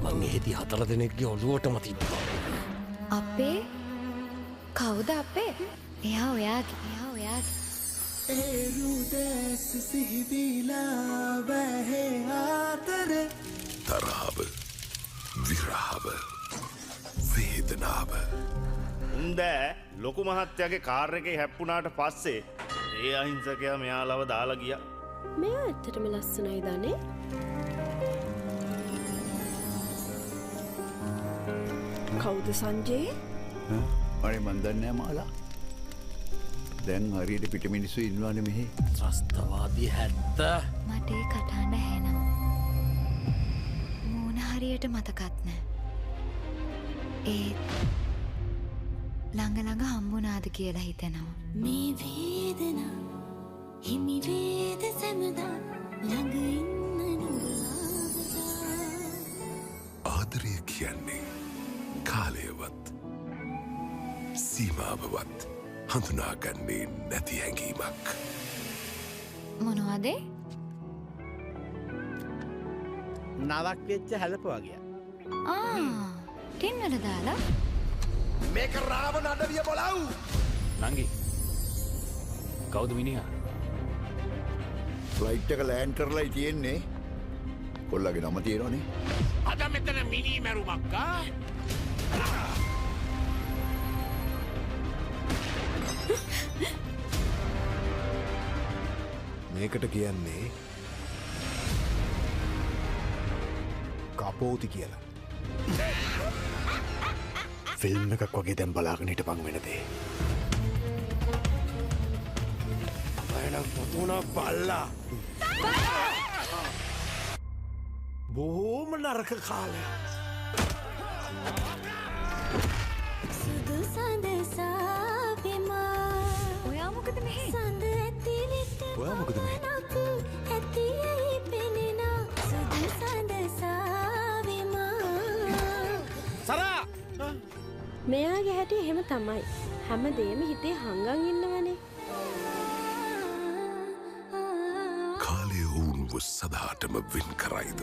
මං එහෙදි 4 දෙනෙක්ගේ ඔළුවටම තිබ්බා. අපේ කවුද අපේ? එයා ඔයාගේ. ඒ රුදස් සිහිවිලා වැහේ ආතරේ තරහව විරහව වේදනාව උන්ද ලොකු මහත්තයාගේ කාර් එකේ හැප්පුණාට පස්සේ ඒ අහිංසකයා මෙයාලව දාලා ගියා. මෙයා ඇත්තටම ලස්සනයි දනේ. කවුද සංජේ? අනේ මන් දන්නේ නැහැ මාලා. දැන් හරියට පිට මිනිස්සු ඉන්නවනේ මෙහි. ත්‍රස්තවාදී 70. මට ඒ කටහඬ ඇහෙනවා. මූණ හරියට මතකත් නැහැ. ළඟ හම්බුණාද කියලා හිතෙනවා. මේ වේදනා හිමි වේද සමදා ළඟ ඉන්න ආදරය කියන්නේ කාලයවත් සීමාවවත් හඳුනාගන්නේ නැති හැඟීමක්. මොනවද? නවක් වෙච්ච හැලප වගේ. ටින් වල දාලා මේක රාවණ අඩවිය බලව්. නංගි කවුද මිනිහා? ෆ්ලයිට් එක ලෑන්ඩ් කරලායි තියෙන්නේ. කොල්ලගේ නම තියෙනවනේ. අද මෙතන මිනි මැරුමක් ආ. මේකට කියන්නේ කපෝති කියලා. ෆිල්ම් එකක් වගේ දැන් බලාගෙන හිටපන් වෙන දේ. අයනම් පොතුණා බල්ලා. බොහොම නරක කාලයක්. සුදු සඳ සාවිමා ඔයා මොකද මෙහෙ? සඳ ඇති විට ඔයා මොකද මෙහෙ? ඇති ඇයි පෙනෙනා සුදු සඳ සාවිමා සරා මෙයාගේ හැටි එහෙම තමයි. හැමදේම හිතේ හංගන් ඉන්නවනේ. කාලය ඔවුන්ව සදාටම වෙන් කරයිද?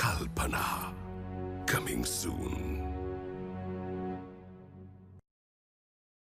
Kalpana coming soon.